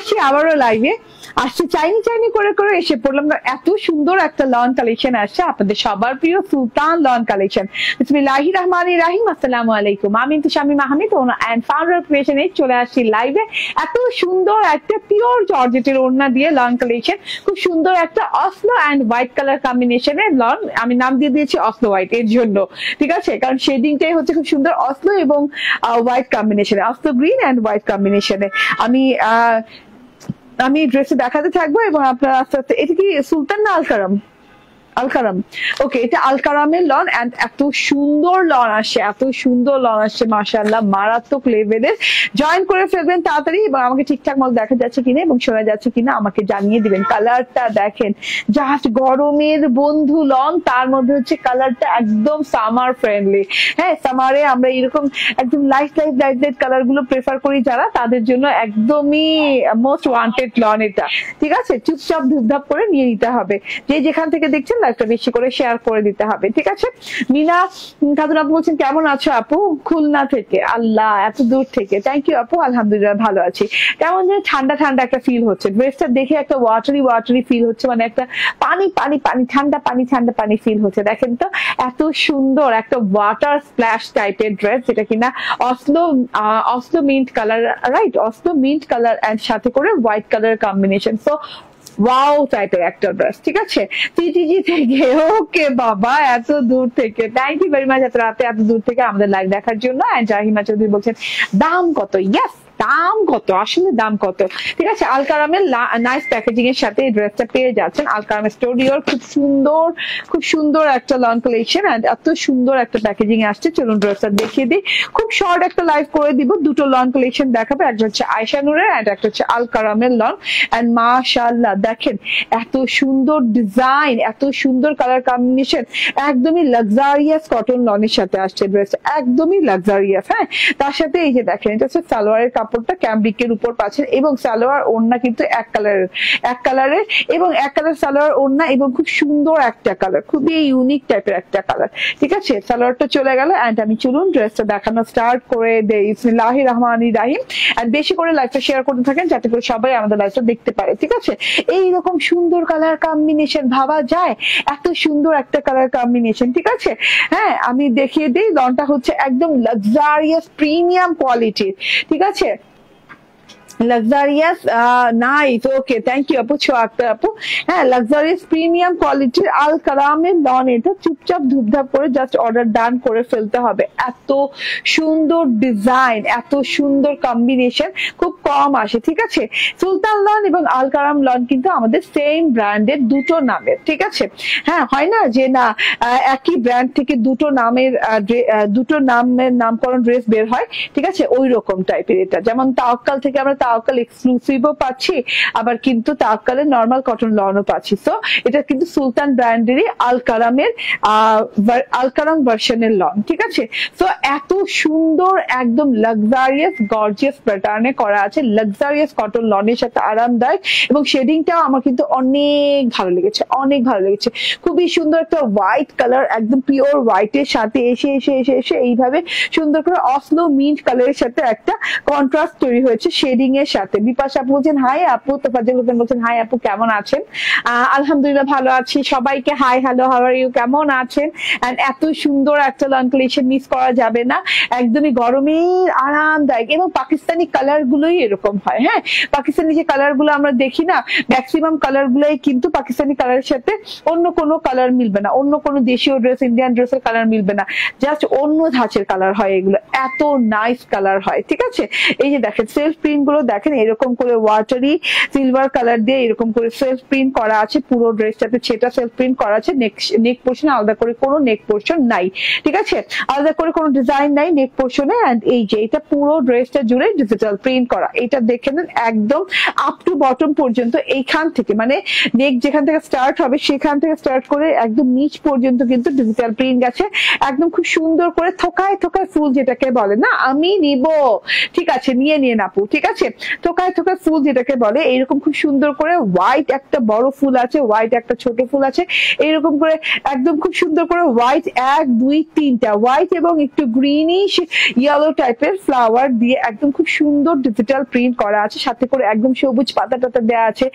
আসছি আবারও লাইভে আসছে চাইনি চাইনি করে করে এসে পড়লাম। এত সুন্দর একটা লন কালেকশন আসছে আপনাদের সবার প্রিয় সুলতান লন কালেকশন। বিসমিল্লাহির রহমানির রহিম। আসসালামু আলাইকুম। আমি তো শামীম আহমেদ এন্ড ফাউন্ডার ক্রিয়েশনে চলে আসছি লাইভে। এত সুন্দর একটা পিওর জর্জেটের ওড়না দিয়ে লন কালেকশন, খুব সুন্দর একটা অসলো এন্ড হোয়াইট কালার কম্বিনেশনের লন। আমি নাম দিয়ে দিয়েছি অসলো হোয়াইট এর জন্য, ঠিক আছে, কারণ শেডিংটাই হচ্ছে খুব সুন্দর অসলো এবং হোয়াইট কম্বিনেশনে, অসলো গ্রিন এন্ড হোয়াইট কম্বিনেশনে। আমি ড্রেসে দেখাতে থাকবো এবং আপনারা আস্তে আস্তে। এটা কি সুলতান না আলকারাম? আলকারাম, ওকে, এটা আলকারামের লন এন্ড এত সুন্দর লন আসছে, এত সুন্দর লন আসছে, মাশাআল্লাহ, মারাত্মক লেভেলের। জয়েন করে ফেলবেন তাড়াতাড়ি এবং আমাকে ঠিকঠাক মতো দেখা যাচ্ছে কিনা এবং শোনা যাচ্ছে কিনা আমাকে জানিয়ে দিবেন। কালারটা দেখেন, জাস্ট গরমের বন্ধু লন, তার মধ্যে হচ্ছে কালারটা একদম সামার ফ্রেন্ডলি। হ্যাঁ, সামারে আমরা এরকম একদম light light light light colour গুলো প্রেফার করি যারা, তাদের জন্য একদমই মোস্ট ওয়ান্টেড লন এটা, ঠিক আছে। চুপচাপ ধুপধাপ করে নিয়ে নিতে হবে। যে যেখান থেকে দেখছেন লাইভটা বেশি করে শেয়ার করে দিতে হবে, ঠিক আছে। মিনা খাতুন আপু বলছেন কেমন আছো আপু? খুলনা থেকে, আল্লাহ এত দূর থেকে, থ্যাংক ইউ আপু। আলহামদুলিল্লাহ ভালো আছি। কেমন যেন ঠান্ডা ঠান্ডা একটা ফিল হচ্ছে, ড্রেসটা দেখে একটা ওয়াটারি ফিল হচ্ছে, মানে একটা পানি পানি পানি ঠান্ডা পানি ফিল হচ্ছে। দেখেন তো এত সুন্দর একটা ওয়াটার স্প্ল্যাশ টাইপের ড্রেস, যেটা কিনা Oslo mint colour, right, Oslo mint colour and সাথে করে white colour combination. So wow টাইপের একটা ড্রেস, ঠিক আছে। টিটিজি থেকে, ওকে বাবা, এত দূর থেকে, থ্যাংক ইউ ভেরি মাচ, এত রাতে এত দূর থেকে আমাদের লাইভ দেখার জন্য। এন্ড জাহিমা চৌধুরী বলছেন দাম কত? ইয়েস, দাম কত, আসলে দাম কত, ঠিক আছে। আলকারামের নাইস প্যাকেজিং এর সাথে এই ড্রেসটা পেয়ে যাচ্ছেন। আলকারামের স্টুডিওর খুব সুন্দর একটা লন কালেকশন এন্ড এত সুন্দর একটা প্যাকেজিং এ আসছে। চলুন ড্রেসটা দেখিয়ে দিই। খুব শর্ট একটা লাইভ করে দিব, দুটো লন কালেকশন দেখাবো, একটা হচ্ছে আয়শা নূরের এন্ড একটা হচ্ছে আলকারামের লন। এন্ড মাশাআল্লাহ দেখেন এত সুন্দর ডিজাইন, এত সুন্দর কালার কম্বিনেশন, একদমই লাক্সারিয়াস কটন লনের সাথে আসছে ড্রেসটা, একদমই লাক্সারিয়াস। হ্যাঁ, তার সাথে এই যে দেখেন এটা হচ্ছে সালোয়ারের কাপড়টা ক্যামব্রিকের উপর পাচ্ছেন এবং সালোয়ার ওড়না কিন্তু এক কালারের এবং এক কালার সালোয়ার ওড়না এবং খুব সুন্দর একটা কালার, খুবই ইউনিক টাইপের একটা কালার, ঠিক আছে। সালোয়ারটা চলে গেল এন্ড আমি চলুন ড্রেসটা দেখানো স্টার্ট করে দেই। বিসমিল্লাহির রহমানির রহিম। এন্ড বেশি করে লাইভটা শেয়ার করতে থাকেন যাতে করে সবাই আমাদের লাইভটা দেখতে পারে, ঠিক আছে। এইরকম সুন্দর কালার কম্বিনেশন ভাবা যায়? এত সুন্দর একটা কালার কম্বিনেশন, ঠিক আছে। হ্যাঁ, আমি দেখিয়ে দিই, লনটা হচ্ছে একদম লাক্সারিয়াস প্রিমিয়াম কোয়ালিটির, ঠিক আছে। Luxurious, nice, okay, thank you আপু, ছোয়াক্তার আপু। হ্যাঁ, লাক্সারিয়াস প্রিমিয়াম কোয়ালিটির আলকারামের লন, এটা চুপচাপ ধুপধাপ করে জাস্ট অর্ডার ডান করে ফেলতে হবে। এত সুন্দর ডিজাইন, এত সুন্দর কম্বিনেশন, খুব কম আসে, ঠিক আছে। সুলতান লন এবং আলকারাম লন কিন্তু আমাদের সেম ব্র্যান্ডের, দুটো নামের, ঠিক আছে। হ্যাঁ, হয় না যে না একই ব্র্যান্ড থেকে দুটো নামের নামকরণ ড্রেস বের হয়, ঠিক আছে, ওই রকম টাইপের এটা। যেমন তাওয়াক্কাল থেকে আমরা তাওয়াক্কাল এক্সক্লুসিভও পাচ্ছি, আবার কিন্তু তাওয়াক্কালের নরমাল কটন লনও পাচ্ছি। তো এটা কিন্তু সুলতান ব্র্যান্ডেরই আলকারাম ভার্সনের লন, ঠিক আছে। তো এত সুন্দর একদম লাক্সারিয়াস গর্জিয়াস প্যাটার্নে করা আছে, লাক্সারিয়াস কটন লনের সাথে আরামদায়ক এবং শেডিংটাও আমার কিন্তু অনেক ভালো লেগেছে, অনেক ভালো লেগেছে। খুবই সুন্দর একটা হোয়াইট কালার, একদম পিওর হোয়াইটের সাথে এসে এইভাবে সুন্দর করে অসলো মিন্ট কালারের সাথে একটা কন্ট্রাস্ট তৈরি হয়েছে শেডিং এর সাথে। বিপাশা আপু বলছেন হাই আপু, তোফাজ্জল হোসেন বলছেন হাই আপু, কেমন আছেন? আলহামদুলিল্লাহ ভালো আছি। সবাইকে hi, hello, how are you, কেমন আছেন? এন্ড এত সুন্দর একটা লন কালেকশন মিস করা যাবে না, একদমই গরমের আরামদায়ক এবং পাকিস্তানি কালার গুলোই এরকম হয়। হ্যাঁ, পাকিস্তানি যে কালার গুলো আমরা দেখি না, ম্যাক্সিমাম কালার গুলোই কিন্তু পাকিস্তানি কালারের সাথে অন্য কোনো কালার মিলবে না, অন্য কোনো দেশীয় ড্রেস, ইন্ডিয়ান ড্রেসের কালার মিলবে না, জাস্ট অন্য ধাঁচের কালার হয় এগুলো, এত নাইস কালার হয়, ঠিক আছে। এই যে দেখেন সেলফ প্রিন্ট গুলো দেখেন, এরকম করে ওয়াটারি সিলভার কালার দিয়ে এরকম করে সেলফ প্রিন্ট করা আছে পুরো ড্রেসটাতে, সেটা সেলফ প্রিন্ট করা আছে। নেক পোর্শন আলাদা করে কোনো নেক পোর্শন নাই, ঠিক আছে, আলাদা করে কোনো ডিজাইন নাই নেক পোর্শনে। এন্ড এই যে এটা পুরো ড্রেসটা জুড়ে ডিজিটাল প্রিন্ট করা, এটা দেখে নেন একদম আপ টু বটম পর্যন্ত, এইখান থেকে মানে নেক যেখান থেকে স্টার্ট হবে সেখান থেকে স্টার্ট করে একদম নিচ পর্যন্ত কিন্তু ডিজিটাল প্রিন্ট গেছে, একদম খুব সুন্দর করে থোকায় থোকায় ফুল যেটাকে বলে না, আমি নিব, ঠিক আছে, নিয়ে আপু, ঠিক আছে। থোকায় থোকায় ফুল যেটাকে বলে, এইরকম খুব সুন্দর করে হোয়াইট একটা বড় ফুল আছে, হোয়াইট একটা ছোট ফুল আছে, এইরকম করে একদম খুব সুন্দর করে হোয়াইট 1 2 3টা হোয়াইট এবং একটু গ্রিনিশ ইয়েলো টাইপের ফ্লাওয়ার দিয়ে একদম খুব সুন্দর ডিজিটাল প্রিন্ট করা আছে, সাথে করে একদম সবুজ পাতা টাতা দেওয়া আছে।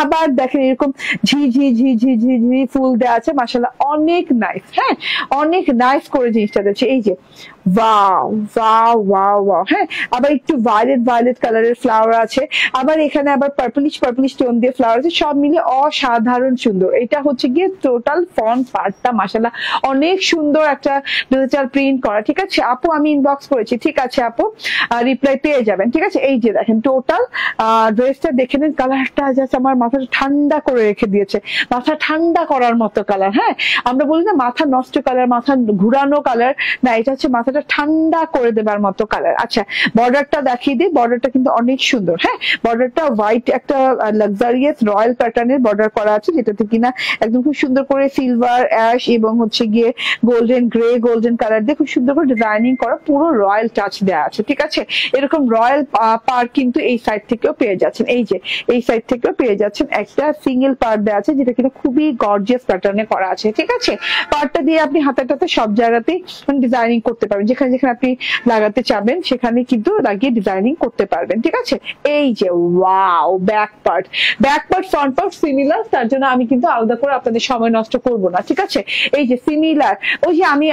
আবার দেখেন এরকম ঝিঝি ঝিঝি ঝিঝি ফুল দেওয়া আছে, মাশাআল্লাহ অনেক নাইস। হ্যাঁ, অনেক নাইস করে জিনিসটা দিচ্ছে। এই যে ওয়াও ওয়াও ওয়াও ওয়াও। হ্যাঁ, আবার একটু ভায়োলেট কালারের ফ্লাওয়ার আছে, আবার এখানে আবার পার্পলিশ টোন দিয়ে ফ্লাওয়ার আছে, সব মিলে অসাধারণ সুন্দর। এটা হচ্ছে গিয়ে টোটাল ফ্রন্ট পার্টটা মাশাআল্লাহ অনেক সুন্দর একটা ডিজিটাল প্রিন্ট করা। ঠিক আছে আপু, আমি ইনবক্স করেছি, ঠিক আছে আপু, রিপ্লাই পেয়ে যাবেন। ঠিক আছে, এই যে দেখেন টোটাল ড্রেসটা দেখে নিন, কালারটা জাস্ট আমার মাথাটা ঠান্ডা করে রেখে দিয়েছে, মাথা ঠান্ডা করার মতো কালার। হ্যাঁ, আমরা বলি না মাথা নষ্ট কালার, মাথা ঘুরানো কালার, না এটা হচ্ছে মাথাটা ঠান্ডা করে দেবার মতো কালার। আচ্ছা, বর্ডারটা দেখিয়ে দিই, বর্ডারটা কিন্তু অনেক সুন্দর। হ্যাঁ, বর্ডারটা হোয়াইট একটা লাক্সারিয়াস রয়্যাল প্যাটার্নের বর্ডার করা আছে, যেটাতে কিনা একদম খুব সুন্দর করে সিলভার, অ্যাশ এবং হচ্ছে গিয়ে গোল্ডেন গ্রে, গোল্ডেন কালার দিয়ে খুব সুন্দর করে ডিজাইনিং করা, পুরো রয়্যাল টাচ দেওয়া আছে। ঠিক আছে, এরকম রয়্যাল পার্ট কিন্তু এই সাইড থেকেও পেয়ে যাচ্ছেন, এই যে এই সাইড থেকেও পেয়ে যাচ্ছেন একটা সিঙ্গেল পার্ট দেওয়া আছে, যেটা কিনা খুবই গর্জিয়াস প্যাটার্নে করা আছে। ঠিক আছে, পার্টটা দিয়ে আপনি হাতাটাতে সব জায়গাতেই ডিজাইনিং করতে পারবেন, যেখানে যেখানে আপনি লাগাতে চাবেন সেখানে কিন্তু লাগিয়ে ডিজাইনিং করতে পারবেন। ঠিক আছে, এই যে wow, back part front part similar, তার জন্য আমি কিন্তু আলাদা করে আপনাদের সময় নষ্ট করব না। ঠিক আছে, এই যে সিমিলার, ওই যে আমি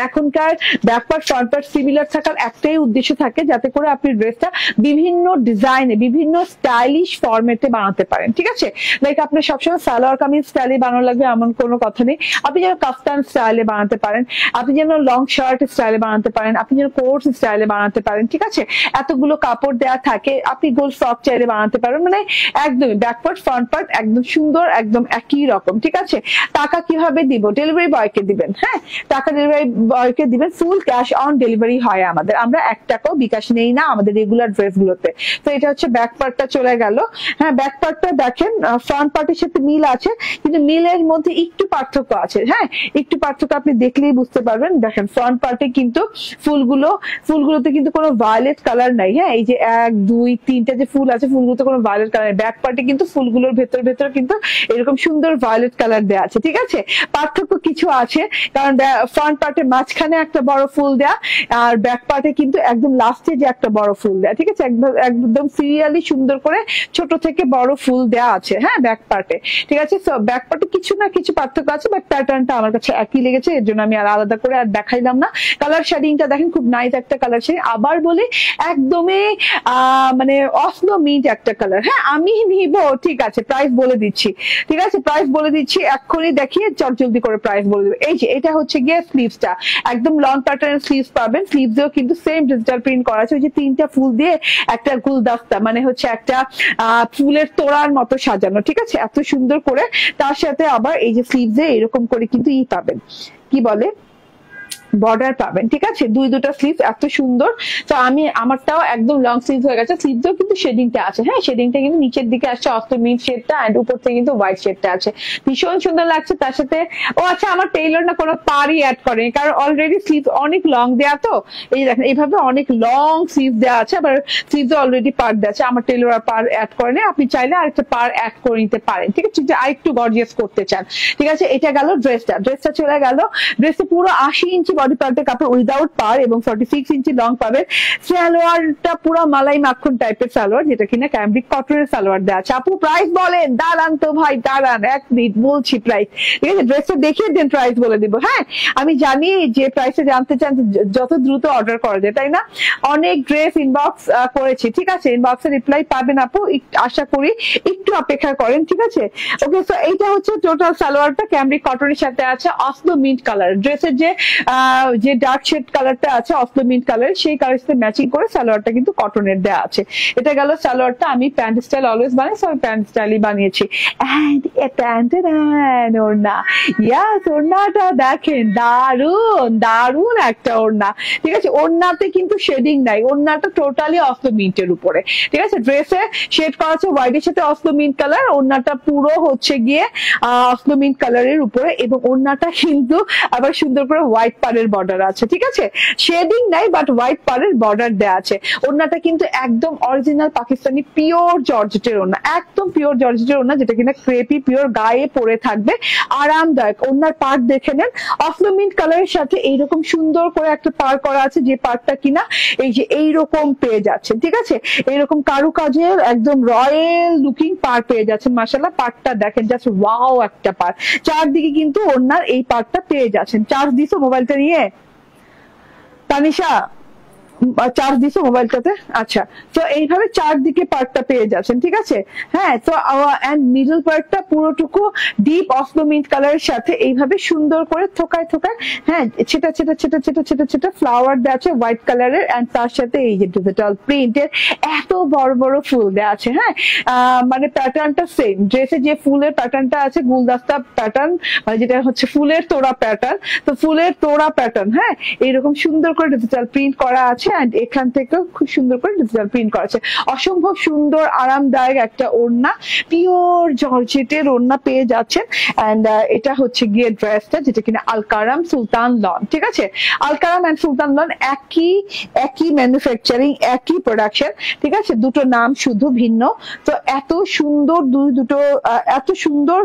এখনকার ব্যাকপার্ট ফ্রন্ট পার্ট সিমিলার থাকার একটাই উদ্দেশ্য থাকে, যাতে করে আপনি ড্রেসটা বিভিন্ন ডিজাইনে বিভিন্ন স্টাইলিশ ফরম্যাটে বানাতে পারেন। ঠিক আছে, লাইক আপনি সবসময় সালোয়ার কামিজ স্টাইলে বানানো লাগবে এমন কোনো কথা নেই, আপনি যেন কাফতান স্টাইলে বানাতে পারেন, আপনি যেন লং শার্ট স্টাইলে বানাতে পারেন, আপনি যেন কোট স্টাইলে বানাতে পারেন। ঠিক আছে, এতগুলো কাপড় দেওয়া থাকে, আপনি গোল ফ্রক চাইলে বানাতে পারেন, মানে একদমই ব্যাকপার্ট ফ্রন্ট পার্ট একদম সুন্দর, একদম একই রকম। ঠিক আছে, টাকা কিভাবে দিব? ডেলিভারি বয়কে দিবেন। হ্যাঁ, টাকা ডেলিভারি বয়কে দিবেন, ফুল ক্যাশ অন ডেলিভারি হয় আমাদের, আমরা 1 টাকাও বিকাশ নেই না আমাদের রেগুলার ড্রেস গুলোতে। তো এটা হচ্ছে ব্যাক পার্টটা চলে গেল। হ্যাঁ, ব্যাক পার্টটা দেখেন ফ্রন্ট পার্টের সাথে মিল আছে, কিন্তু মিলের মধ্যে একটু পার্থক্য আছে। হ্যাঁ, একটু পার্থক্য আপনি দেখলেই বুঝতে পারবেন। দেখেন ফ্রন্ট পার্টে কিন্তু ফুলগুলোতে কিন্তু কোনো ভায়োলেট কালার নাই। হ্যাঁ, এই যে 1 2 3টা যে ফুল আছে, ফুলগুলোতে কোনো ভায়োলেট কালার, ব্যাক পার্টে কিন্তু ফুলগুলোর ভেতর কিন্তু এরকম সুন্দর ভায়োলেট কালার দেওয়া আছে। ঠিক আছে, পার্থক্য কিছু আছে, কারণ ফ্রন্ট পার্টের মাঝখানে একটা বড় ফুল দেয়া, আর ব্যাক পার্টে কিন্তু একদম লাস্টে যে একটা বড় ফুল দেয়া। ঠিক আছে, একদম সিরিয়ালি সুন্দর করে ছোট থেকে বড় ফুল দেয়া আছে। হ্যাঁ, ব্যাক পার্টে। ঠিক আছে, তো ব্যাক পার্টে কিছু না কিছু পার্থক্য আছে, বাট প্যাটার্নটা আমার কাছে একই লেগেছে, এর জন্য আমি আর আলাদা করে আর দেখাইলাম না। কালার শেডিংটা দেখেন, খুব নাইস একটা কালার শেডিং। আবার বলি একদমই মানে অসলো মিন্ট একটা কালার। হ্যাঁ, আমি নিব, ঠিক আছে, প্রাইস বলে দিচ্ছি। ঠিক আছে, প্রাইস বলে দিচ্ছি, এক্ষুনি দেখিয়ে জলদি করে প্রাইস বলে দেবো। এই যে এটা হচ্ছে গিয়ে স্লিভসটা, একদম লং প্যাটার্নের স্লিভস পাবেন, স্লিভসেও কিন্তু সেম ডিজিটাল প্রিন্ট করা আছে, ওই যে 3টা ফুল দিয়ে একটা গুলদস্তা, মানে হচ্ছে একটা ফুলের তোড়ার মতো সাজানো। ঠিক আছে, এত সুন্দর করে, তার সাথে আবার এই যে স্লিভসে এরকম করে কিন্তু পাবেন, কি বলে বর্ডার পাবেন। ঠিক আছে, দুটা স্লিভ এত সুন্দর। তো আমি আমারটাও একদম লং স্লিভ হয়ে গেছে, স্লিভেও কিন্তু শেডিংটা আছে। হ্যাঁ, শেডিংটা কিন্তু নিচের দিকে আসছে অস্ত মিড শেডটা, এন্ড উপর থেকে কিন্তু হোয়াইট শেডটা আছে, ভীষণ সুন্দর লাগছে। তার সাথে আচ্ছা, আমার টেইলর না কোনো পারই অ্যাড করেনি, কারণ অলরেডি স্লিভ অনেক লং দেয়া, তো এই দেখেন এইভাবে অনেক লং স্লিভ দেওয়া আছে, আবার স্লিভে অলরেডি পার দেওয়া আছে, আমার টেইলর আর পার অ্যাড করেনি। আপনি চাইলে আরেকটা পার অ্যাড করে নিতে পারেন। ঠিক আছে, আরেকটু গর্জিয়াস করতে চান। ঠিক আছে, এটা গেল ড্রেসটা চলে গেল। ড্রেসে পুরো 80 ইঞ্চি বডি পার্টের কাপড় উইদাউট পার এবং 46 ইঞ্চি লং পাবেন। সালোয়ারটা পুরো মালাই মাখন টাইপের সালোয়ার, যেটা কিনা ক্যামব্রিক কটনের সালোয়ার দেওয়া আছে। আপু প্রাইস বলেন, দাঁড়ান তো ভাই, দাঁড়ান 1 মিনিট বলছি প্রাইস। ঠিক আছে, ড্রেসটা দেখিয়ে দেন, প্রাইস বলে দিব। হ্যাঁ, আমি জানি যে প্রাইসে জানতে চান, যত দ্রুত অর্ডার করা যায়, তাই না? অনেক ড্রেস ইনবক্স করেছি। ঠিক আছে, ইনবক্সে রিপ্লাই পাবেন আপু, আশা করি একটু অপেক্ষা করেন। ঠিক আছে, ওকে। তো এইটা হচ্ছে টোটাল সালোয়ারটা, ক্যামব্রিক কটনের সাথে আছে অসলো মিন্ট কালার। ড্রেসের যে ডার্ক শেড কালারটা আছে অসলো মিন্ট কালার, সেই কালারের সাথে ম্যাচিং করে সালোয়ারটা কিন্তু কটনের দেওয়া আছে। এটা গেল সালোয়ারটা। আমি প্যান্ট স্টাইল অলওয়েজ বানাই, সো আমি প্যান্ট স্টাইলই বানিয়েছি। এন্ড প্যান্টের ওড়না, ইয়াস, ওড়নাটা দেখেন, দারুন একটা ওড়না। ঠিক আছে, ওড়নাতে কিন্তু শেডিং নাই, ওড়নাটা টোটালি অসলো মিন্টের উপরে। ঠিক আছে, ড্রেসে শেড করা আছে হোয়াইটের সাথে অসলো মিন্ট কালার, ওড়নাটা পুরো হচ্ছে গিয়ে অসলো মিন্ট কালারের উপরে, এবং ওড়নাটা কিন্তু আবার সুন্দর করে হোয়াইট পাড়ের পাড়ের বর্ডার আছে, ঠিক আছে, শেডিং নাই বাট হোয়াইট পাড়ের বর্ডার দেওয়া আছে। ওড়নাটা কিন্তু একদম অরিজিনাল পাকিস্তানি পিওর জর্জেটের ওড়না, একদম পিওর জর্জেটের ওড়না, যেটা কিনা ক্রেপি পিওর, গায়ে পরে থাকবে আরামদায়ক। ওড়নার পাড় দেখে নেন, অফলো মিন্ট কালারের সাথে এইরকম সুন্দর করে একটা পার করা আছে, যে পাড়টা কিনা এই যে এইরকম পেয়ে যাচ্ছেন, ঠিক আছে, এইরকম কারুকাজের একদম রয়্যাল লুকিং পার পেয়ে যাচ্ছেন। মাশাআল্লাহ, পাড়টা দেখেন, জাস্ট ওয়াও একটা পার। চারদিকে কিন্তু ওড়নার এই পাড়টা পেয়ে যাচ্ছেন। চার্জ দিছো মোবাইলটা নিয়ে তানিশা? চার্জ দিছো মোবাইলটাতে? আচ্ছা, তো এইভাবে চারদিকে পার্টটা পেয়ে যাচ্ছেন, ঠিক আছে। হ্যাঁ, তো এন্ড মিডল পার্টটা পুরোটুকু ডিপ অফলো মিন্ট কালারের সাথে এইভাবে সুন্দর করে থোকায় থোকায়, হ্যাঁ, ছেটা ছেটা ছেটা ছেটা ছেটা ছেটা ফ্লাওয়ার দেওয়া আছে হোয়াইট কালারের, এন্ড তার সাথে এই যে ডিজিটাল প্রিন্টের এত বড় বড় ফুল দেওয়া আছে। হ্যাঁ, মানে প্যাটার্নটা সেম, ড্রেসে যে ফুলের প্যাটার্নটা আছে গুলদস্তা প্যাটার্ন, মানে যেটা হচ্ছে ফুলের তোড়া প্যাটার্ন, তো ফুলের তোড়া প্যাটার্ন, হ্যাঁ, এইরকম সুন্দর করে ডিজিটাল প্রিন্ট করা আছে। এন্ড এখান থেকেও খুব সুন্দর করে ডিজিটাল প্রিন্ট করা আছে। অসম্ভব সুন্দর আরামদায়ক একটা ওড়না, পিওর জর্জেটের ওড়না পেয়ে যাচ্ছেন। এন্ড এটা হচ্ছে গিয়ে ড্রেসটা, যেটা কিনা আল কারাম সুলতান লন, ঠিক আছে। আল কারাম এন্ড সুলতান লন একই ম্যানুফ্যাকচারিং, একই প্রোডাকশন, ঠিক আছে, দুটো নাম শুধু ভিন্ন। তো এত সুন্দর দুটো এত সুন্দর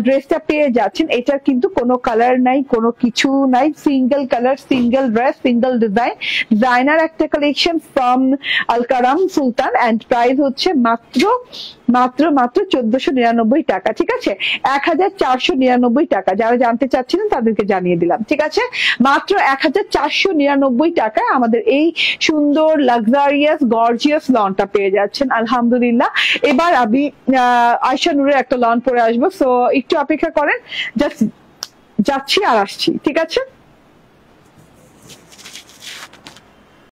ড্রেসটা পেয়ে যাচ্ছেন। এটার কিন্তু কোনো কালার নাই, কোনো কিছু নাই, single colour, single dress, single design একটা collection from Al Karam Sultan. And price হচ্ছে মাত্র 1499 টাকা, ঠিক আছে, 1499 টাকা। যারা জানতে চাচ্ছিলেন তাদেরকে জানিয়ে দিলাম, ঠিক আছে, মাত্র 1499 টাকায় আমাদের এই সুন্দর লাক্সারিয়াস গর্জিয়াস লনটা পেয়ে যাচ্ছেন। আলহামদুলিল্লাহ। এবার আমি আয়শা নূরের একটা লন পরে আসবো, সো একটু অপেক্ষা করেন, জাস্ট যাচ্ছি আর আসছি, ঠিক আছে।